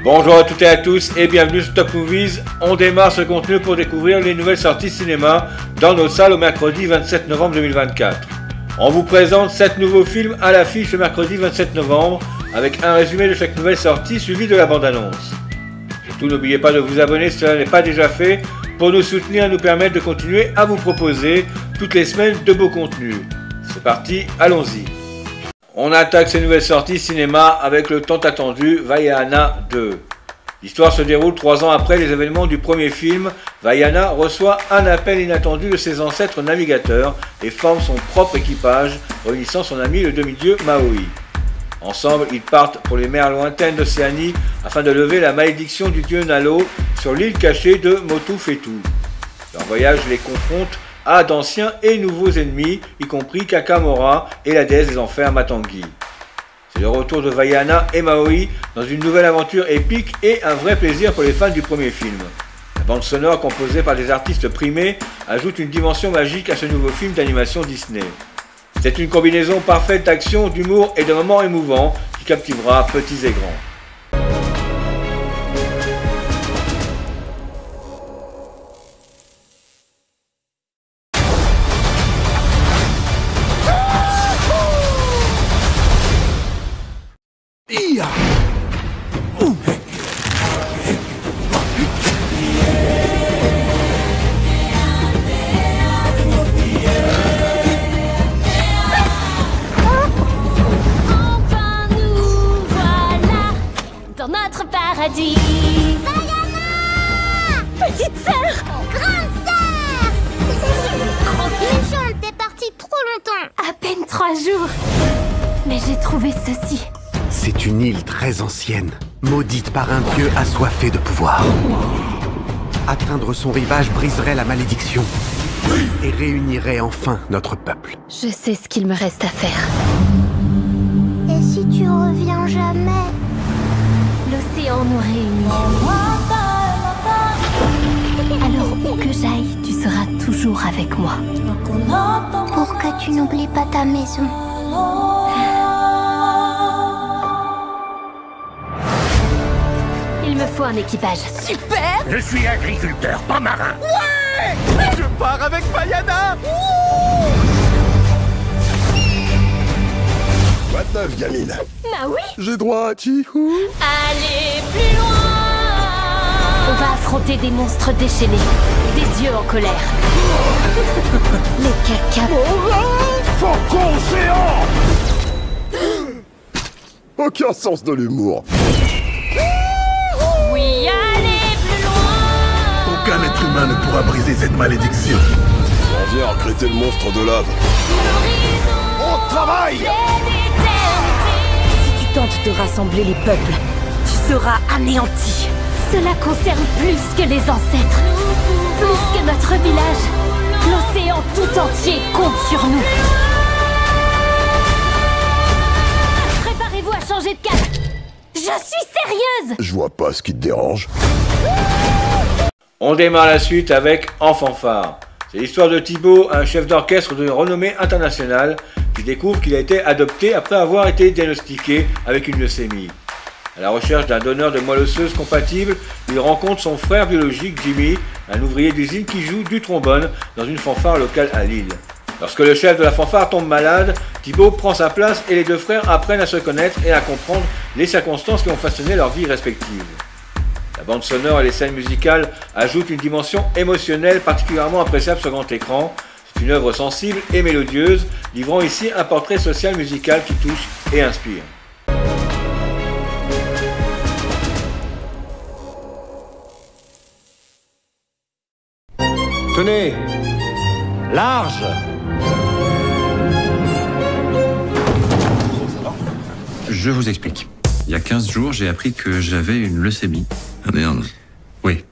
Bonjour à toutes et à tous et bienvenue sur Top Movies. On démarre ce contenu pour découvrir les nouvelles sorties cinéma dans nos salles au mercredi 27 novembre 2024. On vous présente 7 nouveaux films à l'affiche le mercredi 27 novembre avec un résumé de chaque nouvelle sortie suivi de la bande-annonce. Surtout n'oubliez pas de vous abonner si cela n'est pas déjà fait pour nous soutenir et nous permettre de continuer à vous proposer toutes les semaines de beaux contenus. C'est parti, allons-y. On attaque ces nouvelles sorties cinéma avec le tant attendu Vaiana 2. L'histoire se déroule 3 ans après les événements du premier film. Vaiana reçoit un appel inattendu de ses ancêtres navigateurs et forme son propre équipage, réunissant son ami le demi-dieu Maui. Ensemble, ils partent pour les mers lointaines d'Océanie afin de lever la malédiction du dieu Nalo sur l'île cachée de Motu Fetu. Leur voyage les confronte à d'anciens et nouveaux ennemis, y compris Kakamora et la déesse des enfers Matangi. C'est le retour de Vaiana et Maui dans une nouvelle aventure épique et un vrai plaisir pour les fans du premier film. La bande sonore composée par des artistes primés ajoute une dimension magique à ce nouveau film d'animation Disney. C'est une combinaison parfaite d'action, d'humour et de moments émouvants qui captivera petits et grands. Notre paradis. Vaiana! Petite sœur! Grande sœur! Méchante, t'es partie trop longtemps. À peine 3 jours. Mais j'ai trouvé ceci. C'est une île très ancienne, maudite par un dieu assoiffé de pouvoir. Atteindre son rivage briserait la malédiction et réunirait enfin notre peuple. Je sais ce qu'il me reste à faire. Et si tu reviens jamais? L'océan nous réunit. Alors où que j'aille, tu seras toujours avec moi. Pour que tu n'oublies pas ta maison. Il me faut un équipage. Super! Je suis agriculteur, pas marin. Ouais! Je pars avec Vaiana! Quoi de neuf, gamine? Bah oui! J'ai droit à Chihou. Allez plus loin! On va affronter des monstres déchaînés, des dieux en colère. Les caca. Faucon géant! Aucun sens de l'humour. Oui, allez plus loin! Aucun être humain ne pourra briser cette malédiction. On vient recruter le monstre de lave. Au travail! Si tu tentes de rassembler les peuples, tu seras anéanti. Cela concerne plus que les ancêtres, plus que notre village. L'océan tout entier compte sur nous. Préparez-vous à changer de cap. Je suis sérieuse. Je vois pas ce qui te dérange. On démarre la suite avec En fanfare. C'est l'histoire de Thibaut, un chef d'orchestre de renommée internationale, qui découvre qu'il a été adopté après avoir été diagnostiqué avec une leucémie. À la recherche d'un donneur de moelle osseuse compatible, il rencontre son frère biologique Jimmy, un ouvrier d'usine qui joue du trombone dans une fanfare locale à Lille. Lorsque le chef de la fanfare tombe malade, Thibaut prend sa place et les deux frères apprennent à se connaître et à comprendre les circonstances qui ont façonné leur vie respective. La bande sonore et les scènes musicales ajoutent une dimension émotionnelle particulièrement appréciable sur grand écran. C'est une œuvre sensible et mélodieuse, livrant ici un portrait social musical qui touche et inspire. Tenez, large. Je vous explique. Il y a 15 jours, j'ai appris que j'avais une leucémie. Ah merde. Oui.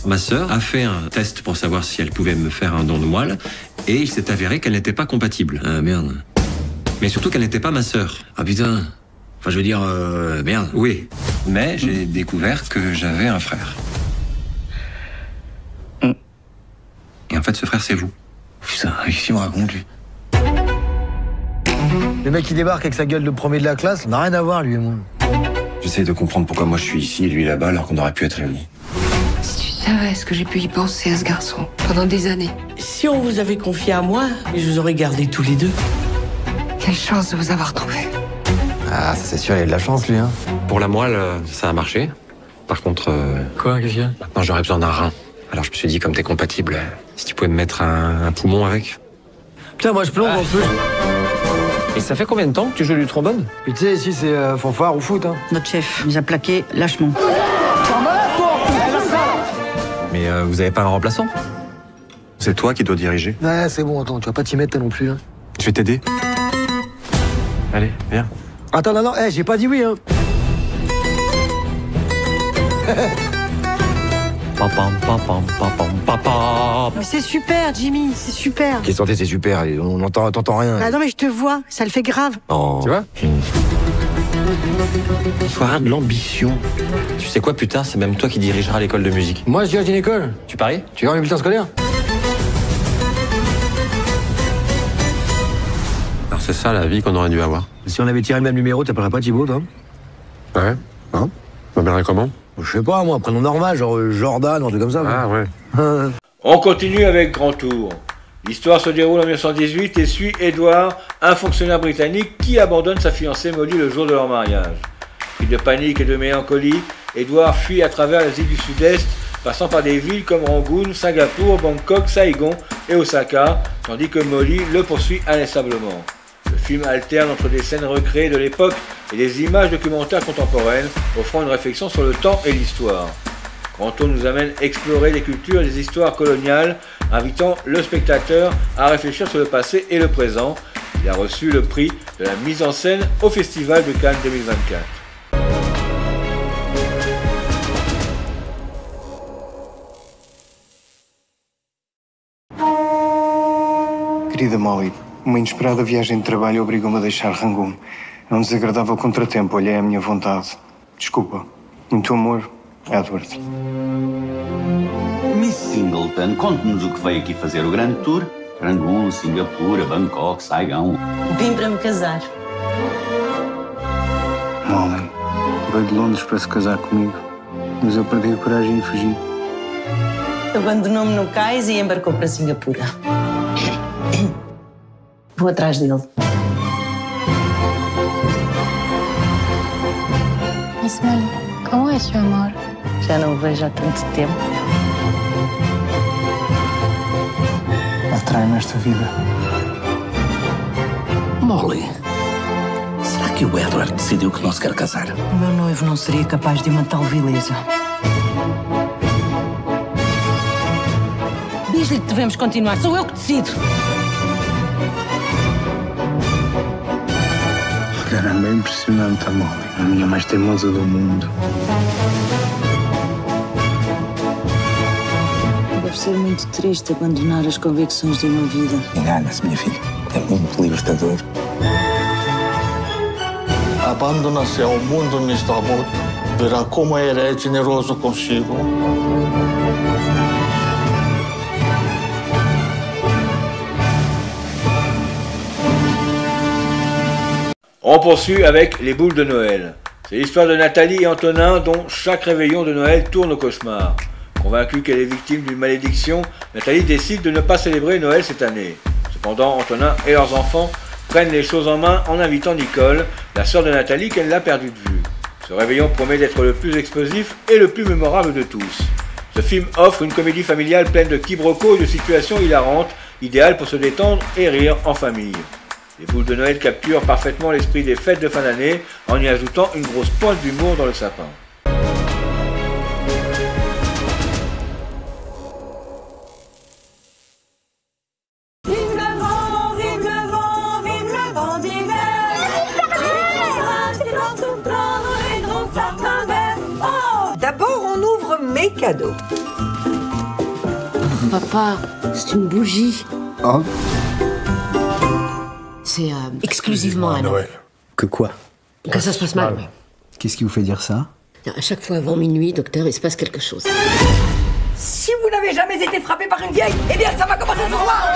Ma sœur a fait un test pour savoir si elle pouvait me faire un don de moelle, et il s'est avéré qu'elle n'était pas compatible. Ah merde. Mais surtout qu'elle n'était pas ma sœur. Ah putain. Enfin je veux dire, merde. Oui. Mais j'ai découvert que j'avais un frère. Et en fait, ce frère, c'est vous. Putain, qu'est-ce qu'il me raconte lui? Le mec qui débarque avec sa gueule de premier de la classe, n'a rien à voir lui et moi. J'essaye de comprendre pourquoi moi je suis ici et lui là-bas alors qu'on aurait pu être réunis. Si tu savais ce que j'ai pu y penser à ce garçon pendant des années. Si on vous avait confié à moi, je vous aurais gardés tous les deux. Quelle chance de vous avoir trouvé. Ah, ça c'est sûr, il a de la chance lui, hein. Pour la moelle, ça a marché. Par contre... Quoi, qu'est-ce qu'il y a? Maintenant, j'aurais besoin d'un rein. Alors je me suis dit, comme t'es compatible, si tu pouvais me mettre un poumon avec. Putain, moi je plombe en plus. Et ça fait combien de temps que tu joues du trombone? Puis tu sais, ici c'est fanfare ou foot, hein. Notre chef nous a plaqué lâchement. Mais vous avez pas un remplaçant? C'est toi qui dois diriger. Ouais, c'est bon, attends, tu vas pas t'y mettre toi non plus, hein. Je vais t'aider. Allez, viens. Attends, non, j'ai pas dit oui, hein. Mais c'est super, Jimmy, c'est super. Qu'est-ce que c'est super, on t'entend rien. Ah non, mais je te vois, ça le fait grave. Oh. Tu vois? Il faut avoir de l'ambition. Tu sais quoi, plus tard, c'est même toi qui dirigeras l'école de musique. Moi, je dirige une école. Tu paries? Tu gardes mes bulletins scolaires? Alors c'est ça la vie qu'on aurait dû avoir. Si on avait tiré le même numéro, t'appellerais pas Thibaut, toi? Ouais. Hein? Tu m'appellerais comment? Je sais pas, moi, un prénom normal, genre Jordan, un truc comme ça. Ah ouais. On continue avec Grand Tour. L'histoire se déroule en 1918 et suit Edward, un fonctionnaire britannique qui abandonne sa fiancée Molly le jour de leur mariage. Pris de panique et de mélancolie, Edward fuit à travers les îles du Sud-Est, passant par des villes comme Rangoon, Singapour, Bangkok, Saigon et Osaka, tandis que Molly le poursuit inlassablement. Le film alterne entre des scènes recréées de l'époque et des images documentaires contemporaines, offrant une réflexion sur le temps et l'histoire. Grand Tour nous amène explorer les cultures et les histoires coloniales, invitant le spectateur à réfléchir sur le passé et le présent. Il a reçu le prix de la mise en scène au Festival de Cannes 2024. Querida Molly, uma inesperada viagem de trabalho obrigou-me a deixar Rangoon. É desagradável contratempo, olha, é a minha vontade. Desculpa. Muito amor, Edward. Miss Singleton, conte-nos o que veio aqui fazer o grande tour. Rangoon, Singapura, Bangkok, Saigon. Vim para me casar. Molly, veio de Londres para se casar comigo, mas eu perdi a coragem e fugi. Abandonou-me no cais e embarcou para Singapura. Vou atrás dele. Miss Molly, como é seu amor? Já não o vejo há tanto tempo. Atrai-me esta vida. Molly, será que o Edward decidiu que não se quer casar? O meu noivo não seria capaz de uma tal vileza. Diz-lhe que devemos continuar, sou eu que decido. Caramba, é impressionante a Molly. A mulher mais teimosa do mundo. Deve ser muito triste abandonar as convicções de uma vida. Engana-se, minha filha. É muito libertador. Abandona-se ao mundo, Mr. Abbott. Verá como ele é generoso consigo. On poursuit avec Les Boules de Noël. C'est l'histoire de Nathalie et Antonin dont chaque réveillon de Noël tourne au cauchemar. Convaincue qu'elle est victime d'une malédiction, Nathalie décide de ne pas célébrer Noël cette année. Cependant, Antonin et leurs enfants prennent les choses en main en invitant Nicole, la sœur de Nathalie qu'elle l'a perdue de vue. Ce réveillon promet d'être le plus explosif et le plus mémorable de tous. Ce film offre une comédie familiale pleine de quiproquos et de situations hilarantes, idéale pour se détendre et rire en famille. Les Boules de Noël capturent parfaitement l'esprit des fêtes de fin d'année en y ajoutant une grosse pointe d'humour dans le sapin. D'abord, on ouvre mes cadeaux. Papa, c'est une bougie. Oh. C'est exclusivement à Noël. Que quoi? Que ça se passe mal, oui. Qu'est-ce qui vous fait dire ça? À chaque fois avant minuit, docteur, il se passe quelque chose. Si vous n'avez jamais été frappé par une vieille, eh bien, ça va commencer ce soir.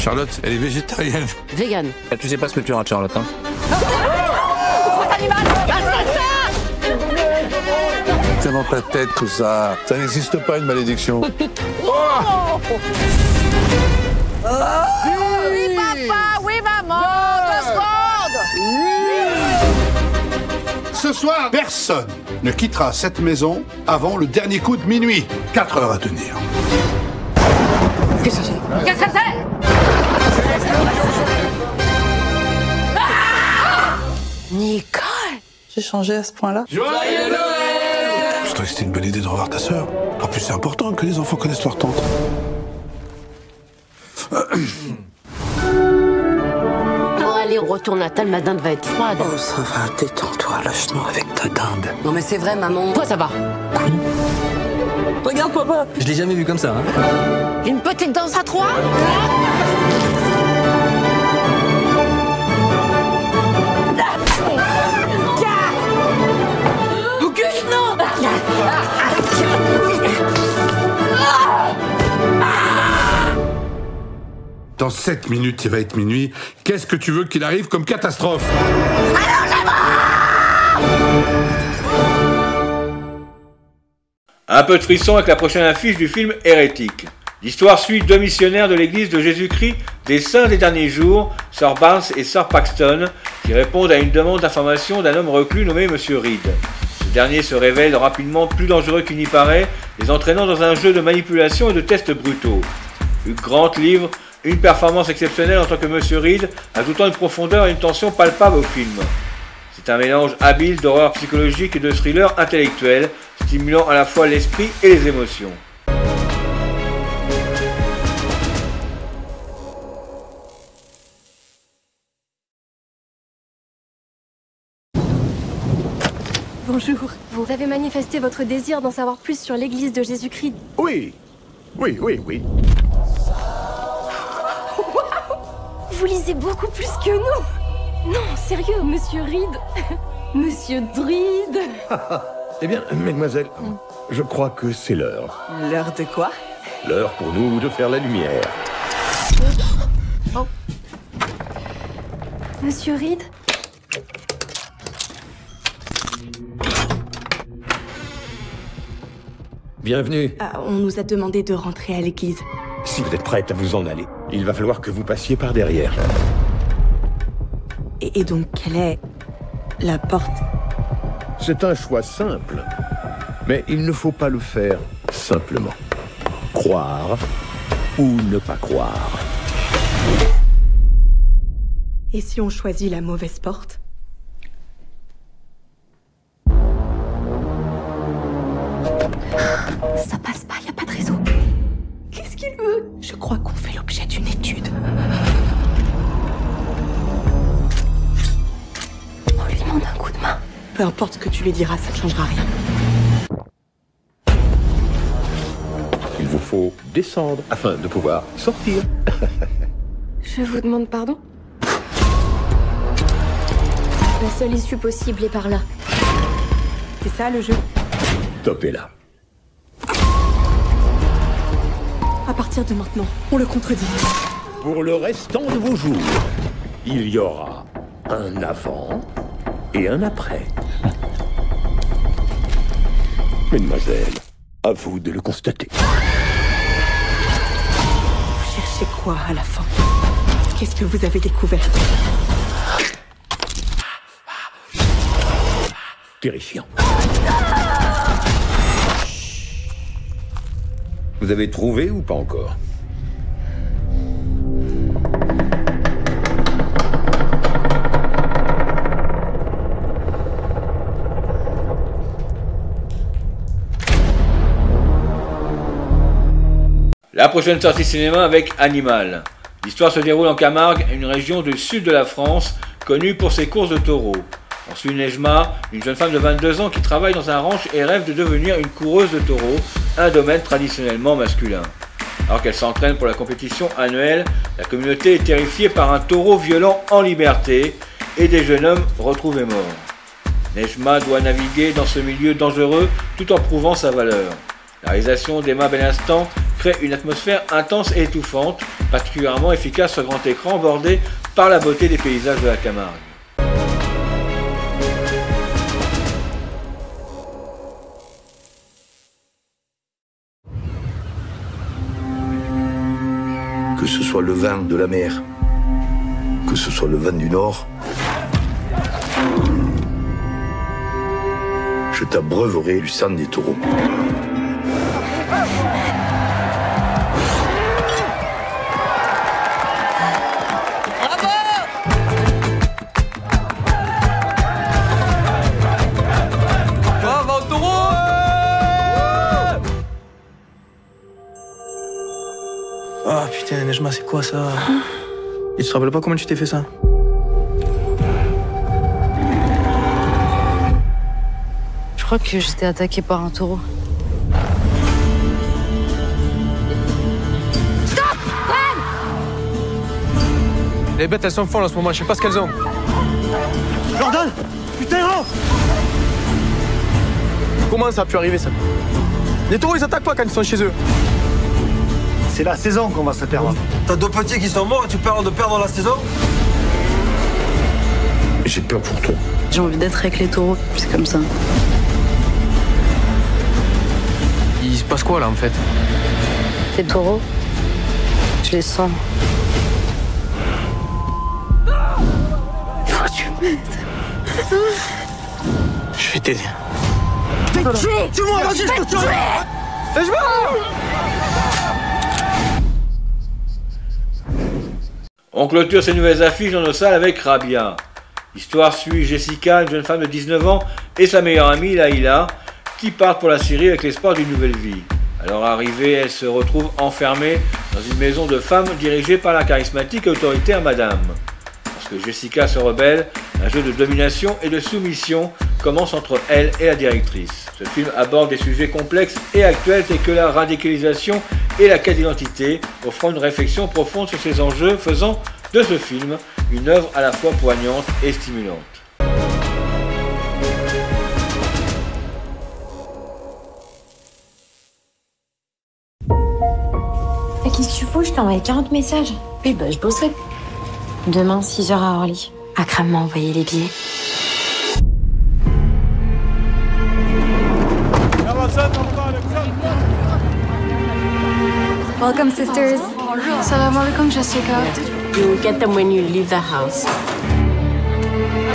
Charlotte, elle est végétarienne. Vegan. Tu sais pas ce que tu rates, Charlotte, hein? C'est dans ta tête tout ça. Ça n'existe pas une malédiction. Oui, papa, oui, maman, 2 secondes. Ce soir, personne ne quittera cette maison avant le dernier coup de minuit. 4 heures à tenir. Qu'est-ce que c'est? Qu'est-ce que c'est? Nicole! J'ai changé à ce point-là. Je trouvais que c'était une bonne idée de revoir ta sœur. En plus, c'est important que les enfants connaissent leur tante. Bon, allez, on retourne à table, ma dinde va être froide. Oh, ça va, détends-toi, lâche-moi avec ta dinde. Non, mais c'est vrai, maman. Toi, ça va. Regarde, papa. Je l'ai jamais vu comme ça, hein. Une petite danse à 3? Auguste, non! Dans 7 minutes, il va être minuit. Qu'est-ce que tu veux qu'il arrive comme catastrophe? Un peu de frisson avec la prochaine affiche du film Hérétique. L'histoire suit 2 missionnaires de l'église de Jésus-Christ des Saints des Derniers Jours, Sir Barnes et Sir Paxton, qui répondent à une demande d'information d'un homme reclus nommé Monsieur Reed. Ce dernier se révèle rapidement plus dangereux qu'il n'y paraît, les entraînant dans un jeu de manipulation et de tests brutaux. Hugh Grant livre une performance exceptionnelle en tant que Monsieur Reed, ajoutant une profondeur et une tension palpable au film. C'est un mélange habile d'horreur psychologique et de thriller intellectuel, stimulant à la fois l'esprit et les émotions. Bonjour. Vous avez manifesté votre désir d'en savoir plus sur l'église de Jésus-Christ. Oui. Vous lisez beaucoup plus que nous. Non, sérieux, Monsieur Reed. Monsieur Druide. Eh bien, mademoiselle, je crois que c'est l'heure. L'heure de quoi? L'heure pour nous de faire la lumière. Oh. Monsieur Reed? Bienvenue. On nous a demandé de rentrer à l'église. Si vous êtes prête à vous en aller, il va falloir que vous passiez par derrière. Et donc, quelle est la porte? C'est un choix simple, mais il ne faut pas le faire simplement. Croire ou ne pas croire. Et si on choisit la mauvaise porte? Ça passe pas, y a pas de réseau. Qu'est-ce qu'il veut? Je crois qu'on fait l'objet d'une étude. On lui demande un coup de main. Peu importe ce que tu lui diras, ça ne changera rien. Il vous faut descendre afin de pouvoir sortir. Je vous demande pardon? La seule issue possible est par là. C'est ça le jeu? Top est là. À partir de maintenant, on le contredit. Pour le restant de vos jours, il y aura un avant et un après. Mademoiselle, à vous de le constater. Vous cherchez quoi à la fin? Qu'est-ce que vous avez découvert? Terrifiant. Vous avez trouvé ou pas encore? La prochaine sortie cinéma avec Animal. L'histoire se déroule en Camargue, une région du sud de la France, connue pour ses courses de taureaux. On suit Nejma, une jeune femme de 22 ans qui travaille dans un ranch et rêve de devenir une coureuse de taureaux, un domaine traditionnellement masculin. Alors qu'elle s'entraîne pour la compétition annuelle, la communauté est terrifiée par un taureau violent en liberté et des jeunes hommes retrouvés morts. Nejma doit naviguer dans ce milieu dangereux tout en prouvant sa valeur. La réalisation d'Emma Benistant crée une atmosphère intense et étouffante, particulièrement efficace sur grand écran, bordée par la beauté des paysages de la Camargue. Que ce soit le vin de la mer, que ce soit le vin du Nord, je t'abreuverai du sang des taureaux. Ah putain, Nejma, c'est quoi ça? Et tu te rappelles pas comment tu t'es fait ça? Je crois que j'étais attaqué par un taureau. Stop! Les bêtes, elles sont folles en ce moment, je sais pas ce qu'elles ont. Jordan! Putain, oh! Comment ça a pu arriver ça? Les taureaux, ils attaquent pas quand ils sont chez eux. C'est la saison qu'on va se perdre. T'as deux petits qui sont morts et tu perds de perdre la saison? J'ai peur pour toi. J'ai envie d'être avec les taureaux, c'est comme ça. Il se passe quoi là en fait? Les taureaux, je les sens. Il faut que tu m'aides. Je vais t'aider. Je vais te tuer! Tue-moi, vas-y, je te tue! On clôture ces nouvelles affiches dans nos salles avec Rabia. L'histoire suit Jessica, une jeune femme de 19 ans, et sa meilleure amie, Laïla, qui partent pour la Syrie avec l'espoir d'une nouvelle vie. À leur arrivée, elle se retrouve enfermée dans une maison de femmes dirigée par la charismatique et autoritaire Madame. Lorsque Jessica se rebelle, un jeu de domination et de soumission commence entre elle et la directrice. Ce film aborde des sujets complexes et actuels tels que la radicalisation et la quête d'identité, offrant une réflexion profonde sur ces enjeux, faisant de ce film une œuvre à la fois poignante et stimulante. Qu'est-ce que tu fous? Je t'ai envoyé 40 messages. Oui, bah je bossais. Demain, 6h à Orly. Akram m'a envoyé les billets. Welcome, sisters. Salam alaikum, Jessica. You will get them when you leave the house.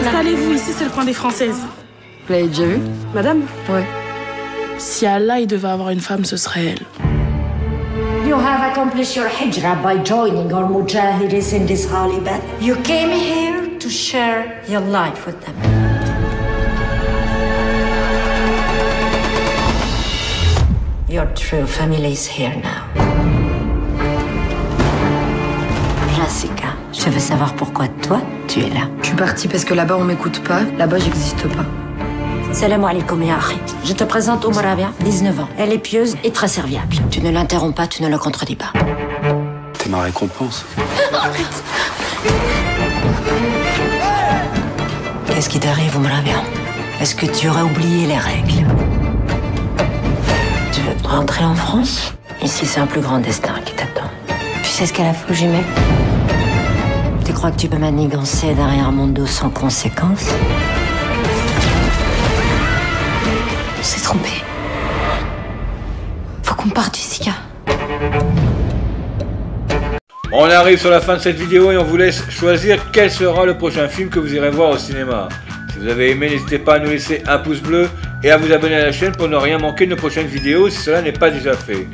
Installez-vous ici, c'est le coin des Françaises. Vous l'avez déjà vu? Madame? Ouais. Si Allah il devait avoir une femme, ce serait elle. You have accomplished your hijrah by joining our mujahiris in this holy bed. You came here to share your life with them. Your true family is here now. Jessica, je veux savoir pourquoi toi, tu es là. Je suis partie parce que là-bas on m'écoute pas, là-bas j'existe pas. Salam alaikum ya akhi. Je te présente Oumar Rabia, 19 ans. Elle est pieuse et très serviable. Tu ne l'interromps pas, tu ne le contredis pas. T'es ma récompense. Qu'est-ce qui t'arrive, Oumar Rabia? Est-ce que tu aurais oublié les règles? Tu veux rentrer en France? Ici, c'est un plus grand destin qui t'attend. Tu sais ce qu'elle a faux jumelle? Tu crois que tu peux manigancer derrière mon dos sans conséquence? On s'est trompé. Faut qu'on parte, Jessica. On arrive sur la fin de cette vidéo et on vous laisse choisir quel sera le prochain film que vous irez voir au cinéma. Si vous avez aimé, n'hésitez pas à nous laisser un pouce bleu et à vous abonner à la chaîne pour ne rien manquer de nos prochaines vidéos si cela n'est pas déjà fait.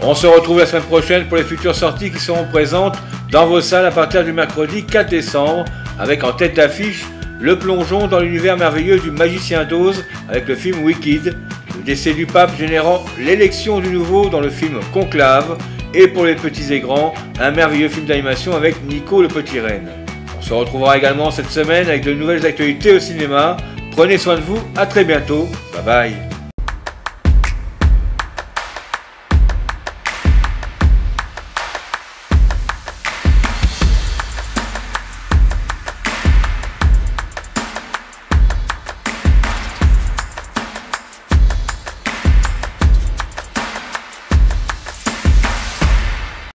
On se retrouve la semaine prochaine pour les futures sorties qui seront présentes dans vos salles à partir du mercredi 4 décembre avec en tête d'affiche le plongeon dans l'univers merveilleux du magicien d'Oz avec le film Wicked, le décès du pape générant l'élection du nouveau dans le film Conclave, et pour les petits et grands, un merveilleux film d'animation avec Nico le petit renne. On se retrouvera également cette semaine avec de nouvelles actualités au cinéma. Prenez soin de vous, à très bientôt, bye bye.